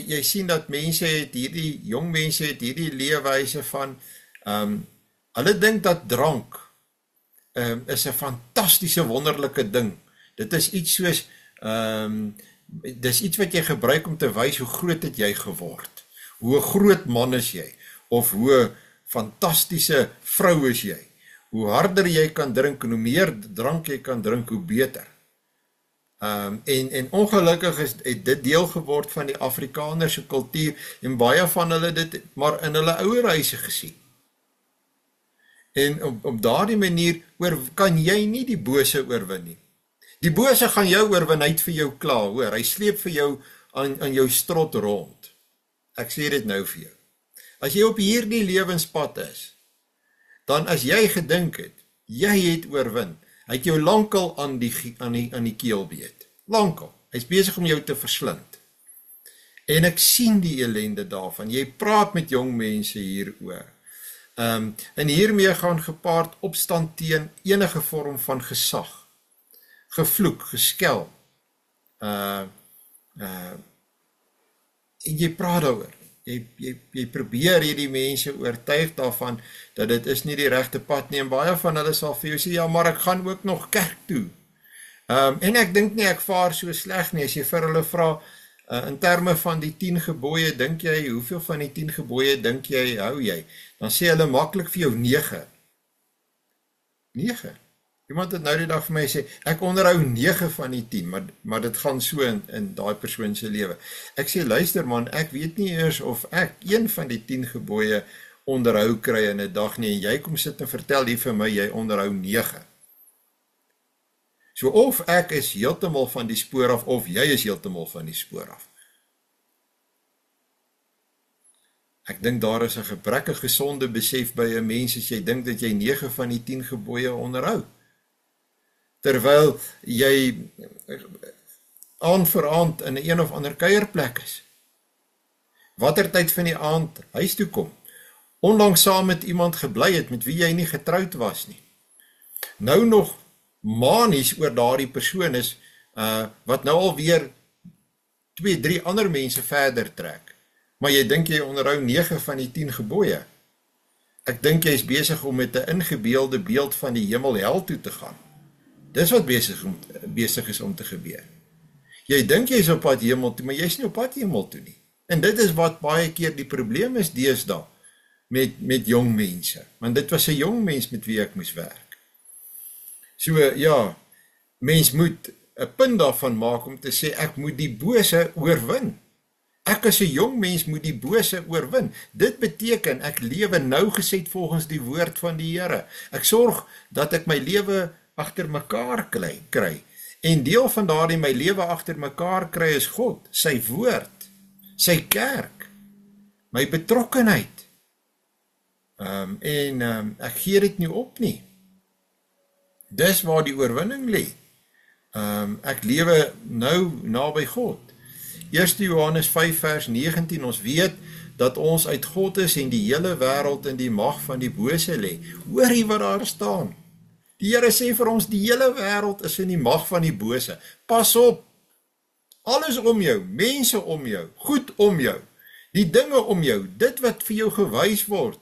jy sien dat jong mense het hierdie leefwyse van, hulle dink dat drank is 'n fantastiese wonderlike ding. Dit is iets soos, dis iets wat jy gebruik om te wys hoe groot het jy geword. Hoe 'n groot man is jy, of hoe fantastiese vrou is jy. Hoe harder jy kan drink en hoe meer drank jy kan drink, hoe beter. En ongelukkig het dit deel geword van die Afrikanerse kultuur, en baie van hulle dit maar in hulle ouerhuise gesien. En op daardie manier kan jy nie die bose oorwin nie. Die bose gaan jou oorwin, hy het vir jou klaar, hoor, hy sleep vir jou aan jou strot rond. Ek sê dit nou vir jou. As jy op hierdie lewenspad is, dan as jy gedink het, jy het oorwin, hy het jou lankal aan die keel beet. Lankal. Hy is besig om jou te verslind. En ek sien die ellende daarvan. Jy praat met jong mense hieroor. En hiermee gaan gepaard opstand teen enige vorm van gesag. Gevloek, geskel. En jy praat daaroor. Jy probeer hierdie mense oortuig daarvan dat dit is nie die regte pad nie, en baie van hulle sal vir jou sê, ja, maar ek gaan ook nog kerk toe. En ek dink nie ek vaar so sleg nie, as jy vir hulle vra, in terme van die 10 gebooie, dink jy, hoeveel van die 10 gebooie dink jy, hou jy? Dan sê hulle maklik vir jou 9. 9. Iemand het nou die dag vir my sê, ek onderhou 9 van die 10, maar dit gaan so in daai persoon se lewe. Ek sê, luister man, ek weet nie eers of ek een van die 10 gebooie onderhou kry in 'n dag nie, en jy kom sit en vertel hier vir my, jy onderhou 9. So of ek is heeltemal van die spoor af, of jy is heeltemal van die spoor af. Ek dink daar is 'n gebrekkige gesonde besef by 'n mens, as jy dink dat jy 9 van die 10 gebooie onderhou. Terwyl jy aand vir aand in 'n of ander kuierplek is. Watter tyd van die aand huis toe kom. Onlangs saam met iemand gebly het met wie jy nie getroud was nie. Nou nog manies oor daardie persoon is, wat nou alweer 2, 3 ander mense verder trek. Maar jy dink jy onderhou 9 van die 10 gebooie. Ek dink jy is besig om met 'n ingebeelde beeld van die hemel hel toe te gaan. Dis wat besig is om te gebeur. Jy dink jy is op pad hemel toe, maar jy is nie op pad hemel toe nie. En dit is wat baie keer die probleem is deesdae met jong mense. Want dit was 'n jong mens met wie ek moes werk. So ja, mens moet 'n punt daarvan maak om te sê, ek moet die bose oorwin. Ek as 'n jong mens moet die bose oorwin. Dit beteken, ek lewe nougeset volgens die woord van die Here. Ek sorg dat ek my lewe agter mekaar kry. En deel van daardie my lewe agter mekaar kry is God, sy woord, sy kerk, my betrokkenheid. Ek gee dit nie op nie. Dis waar die oorwinning lê. Ek lewe nou naby God. 1 Johannes 5 vers 19, ons weet dat ons uit God is en die hele wêreld in die mag van die bose lê. Hoorie wat daar staan. Die Here sê vir ons, die hele wêreld is in die mag van die bose. Pas op, alles om jou, mense om jou, goed om jou, die dinge om jou, dit wat vir jou gewys word,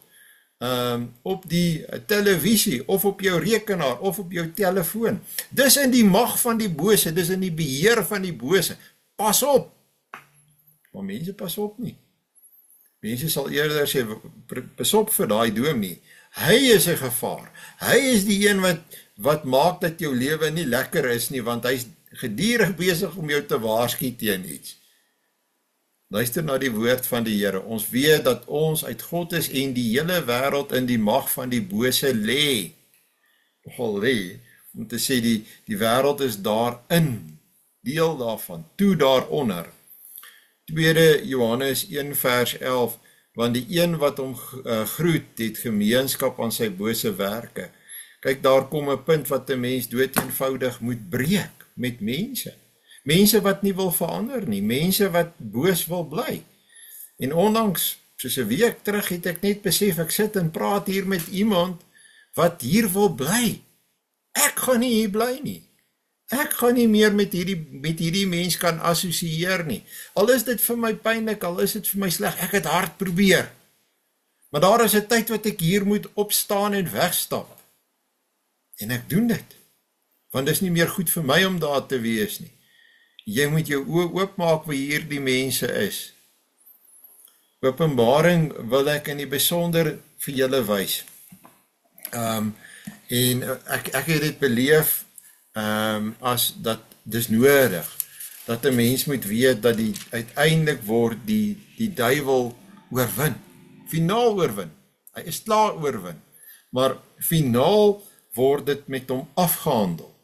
op die televisie, of op jou rekenaar, of op jou telefoon. Dis in die mag van die bose, dis in die beheer van die bose. Pas op! Maar mense pas op nie. Mense sal eerder sê, pas op vir daai dominee. Hy is 'n gevaar. Hy is die een wat maak dat jou lewe nie lekker is nie, want hy is gedurig besig om jou te waarsku teen iets. Luister na die woord van die Here. Ons weet dat ons uit God is en die hele wêreld in die mag van die bose lê. Nogal lê, om te sê die wêreld is daarin, deel daarvan, toe daaronder. 2 Johannes 1 vers 11, want die een wat hom groet, het gemeenskap aan sy bose werke. Kyk, daar kom 'n punt wat 'n mens doeteenvoudig moet breek met mense. Mense wat nie wil verander nie, mense wat boos wil bly. En onlangs, soos 'n week terug, het ek net besef, ek sit en praat hier met iemand wat hier wil bly. Ek gaan nie hier bly nie. Ek gaan nie meer met hierdie mens kan assosieer nie. Al is dit vir my pynlik, al is dit vir my sleg, ek het hard probeer. Maar daar is 'n tyd wat ek hier moet opstaan en wegstap. En ek doen dit. Want dit is nie meer goed vir my om daar te wees nie. Jy moet jou oë oopmaak wie hierdie mense is. Openbaring wil ek in die besonder vir julle wys. En ek het dit beleef as dat dis nodig, dat 'n mens moet weet dat uiteindelik word die duiwel oorwin, finaal oorwin, hy is klaar oorwin, maar finaal word dit met hom afgehandel.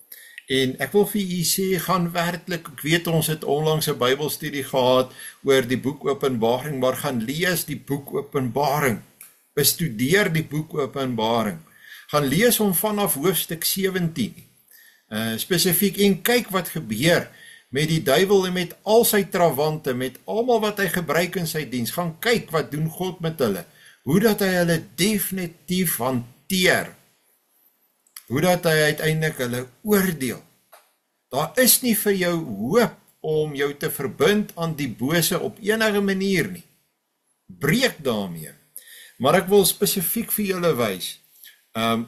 En ek wil vir u sê, gaan werklik, ek weet ons het onlangs 'n Bybelstudie gehad oor die boek Openbaring, maar gaan lees die boek Openbaring, bestudeer die boek Openbaring, gaan lees hom vanaf hoofstuk 17, spesifiek, en kyk wat gebeur met die duiwel en met al sy trawante, met almal wat hy gebruik in sy diens. Gaan kyk wat doen God met hulle, hoe dat hy hulle definitief hanteer, hoe dat hy uiteindelik hulle oordeel. Daar is nie vir jou hoop om jou te verbind aan die bose op enige manier nie. Breek daarmee. Maar ek wil spesifiek vir julle wys,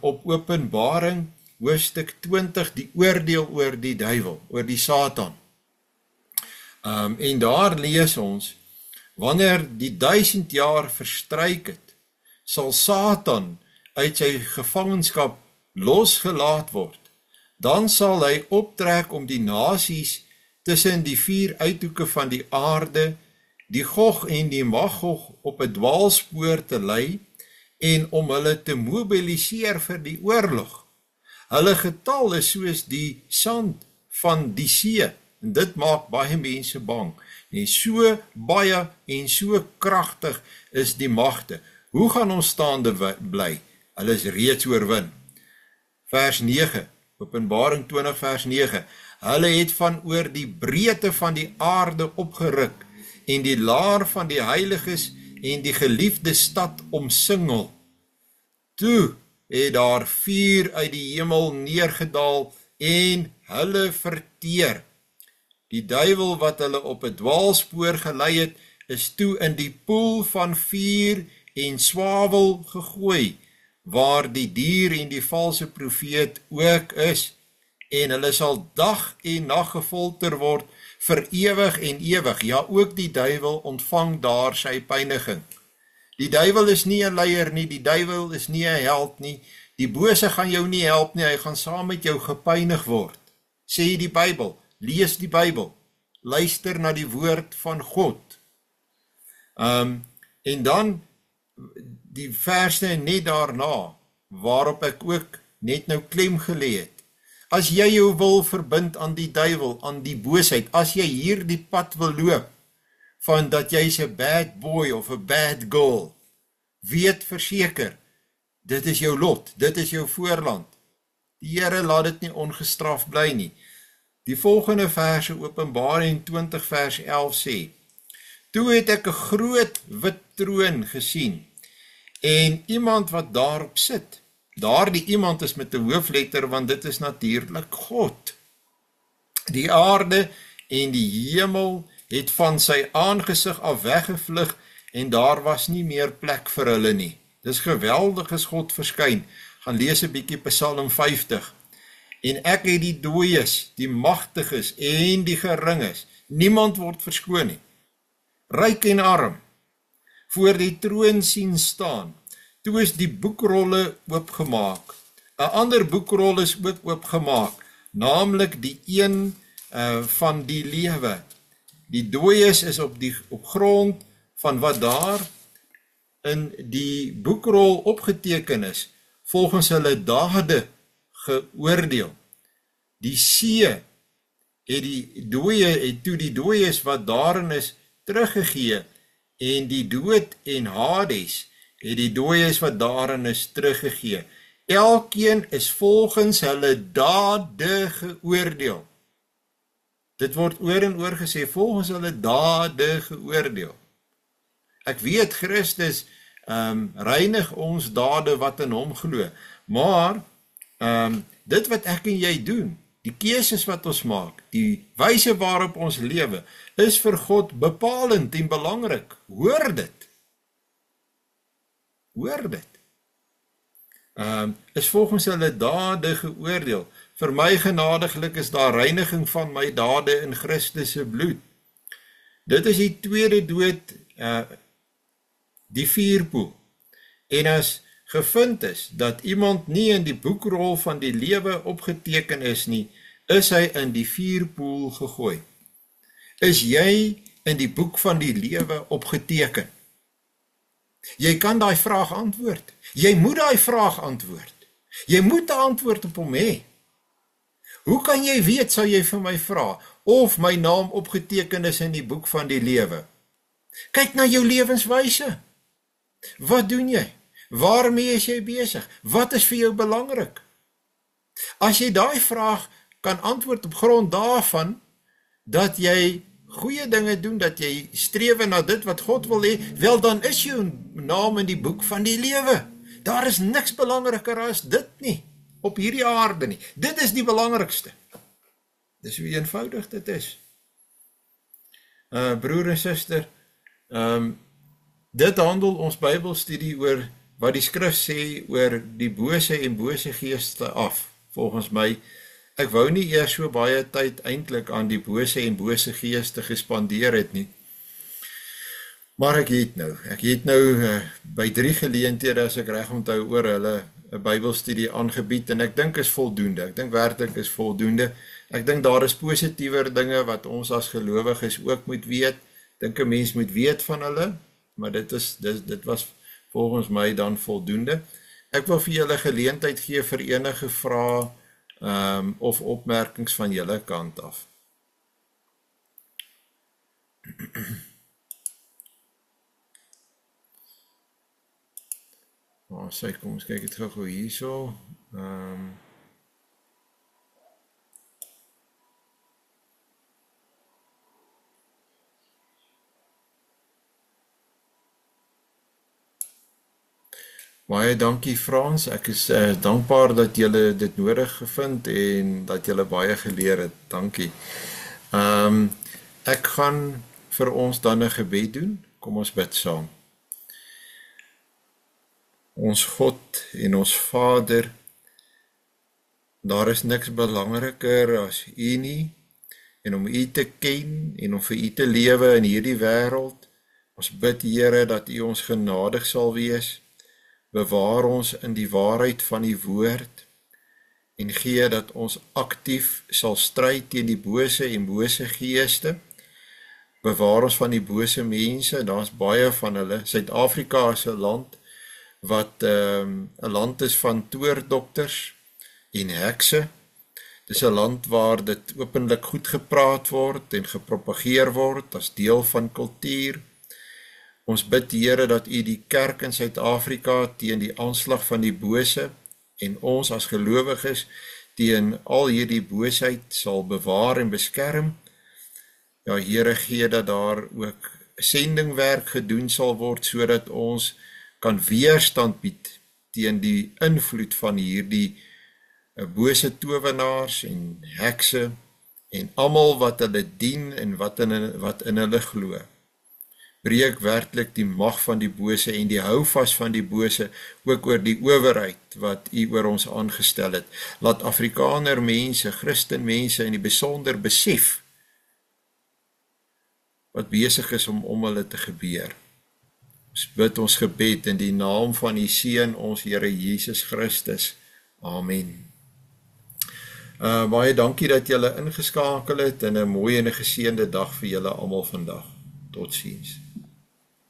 op Openbaring hoofstuk 20, die oordeel oor die duiwel, oor die Satan. En daar lees ons, wanneer die 1000 jaar verstryk het, sal Satan uit sy gevangenskap losgelaat word. Dan sal hy optrek om die nasies tussen die 4 uithoeke van die aarde, die Gog en die Magog op 'n dwaalspoor te lei en om hulle te mobiliseer vir die oorlog. Hulle getal is soos die sand van die see, en dit maak baie mense bang. En so baie en so kragtig is die magte. Hoe gaan ons staande bly? Hulle is reeds oorwin. Vers 9, Openbaring 20 vers 9, hulle het van oor die breedte van die aarde opgeruk, en die laar van die heiliges en die geliefde stad omsingel. Toe het daar vuur uit die hemel neergedaal en hulle verteer. Die duiwel wat hulle op 'n dwaalspoor gelei het, is toe in die poel van vuur en swavel gegooi, waar die dier en die valse profeet ook is, en hulle sal dag en nag gefolter word vir ewig en ewig. Ja, ook die duiwel ontvang daar sy pyniging. Die duiwel is nie 'n leier nie, die duiwel is nie 'n held nie, die bose gaan jou nie help nie, hy gaan saam met jou gepynig word. Sê die Bybel, lees die Bybel, luister na die woord van God. En dan die verse net daarna, waarop ek ook net nou klem gelê het. As jy jou wil verbind aan die duiwel, aan die boosheid, as jy hier die pad wil loop, van dat jy is 'n bad boy of 'n bad girl, weet verseker, dit is jou lot, dit is jou voorland. Die Here laat dit nie ongestraf bly nie. Die volgende verse, Openbaring 20 vers 11 sê, toe het ek 'n groot wit troon gesien, en iemand wat daarop sit, Daardie iemand is met 'n hoofletter, want dit is natuurlik God. Die aarde en die hemel het van sy aangesig af weggevlug en daar was nie meer plek vir hulle nie. Dis geweldig as God verskyn. Gaan lees 'n bietjie Psalm 50. En ek het die dooies, die magtiges en die geringes, niemand word verskoon nie. Ryk en arm, voor die troon sien staan. Toe is die boekrolle oopgemaak. 'n ander boekrol is ook oopgemaak, naamlik die een van die lewe. Die dooies is op grond van wat daar in die boekrol opgeteken is, volgens hulle dade geoordeel. Die see het toe die dooies wat daarin is teruggegee, en die dood en Hades het die dooies wat daarin is teruggegee. Elkeen is volgens hulle dade geoordeel. Dit word oor en oor gesê, volgens hulle dade geoordeel. Ek weet Christus reinig ons dade wat in hom glo, maar dit wat ek en jy doen, die keuses wat ons maak, die wyse waarop ons lewe, is vir God bepalend en belangrik. Hoor dit. Hoor dit. Is volgens hulle dade geoordeel. Vir my genadiglik is daar reiniging van my dade in Christus se bloed. Dit is die tweede dood, die vuurpoel. En as gevind is dat iemand nie in die boekrol van die lewe opgeteken is nie, is hy in die vuurpoel gegooi. Is jy in die boek van die lewe opgeteken? Jy kan daai vraag antwoord. Jy moet daai vraag antwoord. Jy moet 'n antwoord op hom hê. Hoe kan jy weet, sal jy vir my vra, of my naam opgeteken is in die boek van die lewe? Kyk na jou lewenswyse. Wat doen jy? Waarmee is jy besig? Wat is vir jou belangrik? As jy daai vraag kan antwoord op grond daarvan, dat jy goeie dinge doen, dat jy strewe na dit wat God wil hê, wel dan is jou naam in die boek van die lewe. Daar is niks belangriker as dit nie, op hierdie aarde nie. Dit is die belangrikste. Dis hoe eenvoudig dit is. Broer en suster, dit handel ons Bybelstudie oor wat die skrif sê oor die bose en bose geeste af. Volgens my, ek wou nie eers so baie tyd eintlik aan die bose en bose geeste gespandeer het nie. Maar ek het nou by 3 geleenthede, as ek reg onthou, oor hulle 'n Bybelstudie aangebied, en ek dink is voldoende. Ek dink werklik is voldoende. Ek dink daar is positiewer dinge wat ons as gelowiges ook moet weet. Dink 'n mens moet weet van hulle, maar dit was volgens my dan voldoende. Ek wil vir julle geleentheid gee vir enige vrae of opmerkings van julle kant af. Kom ons kyk dit gou hierso. Baie dankie Frans, ek is dankbaar dat julle dit nodig gevind en dat julle baie geleer het, dankie. Ek gaan vir ons dan 'n gebed doen, kom ons bid saam. Ons God en ons Vader, daar is niks belangriker as U nie, en om U te ken en om vir U te lewe in hierdie wêreld. Ons bid Here dat U ons genadig sal wees, bewaar ons in die waarheid van die woord, en gee dat ons aktief sal stry teen die bose en bose geeste. Bewaar ons van die bose mense, daar is baie van hulle. Suid-Afrika is 'n land wat 'n land is van toordokters en hekse. Dis 'n land waar dit openlik goed gepraat word en gepropageer word as deel van kultuur. Ons bid Here dat U die kerk in Suid-Afrika teen die aanslag van die bose en ons as gelowiges teen al hierdie boosheid sal bewaar en beskerm. Ja, Here, gee dat daar ook sendingwerk gedoen sal word sodat ons kan weerstand bied teen die invloed van hierdie bose towenaars en hekse en almal wat hulle dien en wat in hulle glo. Breek werklik die mag van die bose en die houvas van die bose ook oor die owerheid wat U oor ons aangestel het. Laat Afrikaner mense, Christen mense in die besonder besef wat besig is om hulle te gebeur. Ons bid ons gebed in die naam van die Seun, ons Here Jesus Christus. Amen. Baie dankie dat julle ingeskakel het en 'n mooi en 'n geseënde dag vir julle almal vandag. Totsiens.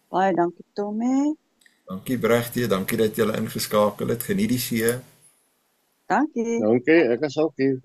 Baie dankie Tommy. Dankie Bregtie, dankie dat julle ingeskakel het. Geniet die see. Dankie. Dankie, ek is ook hier.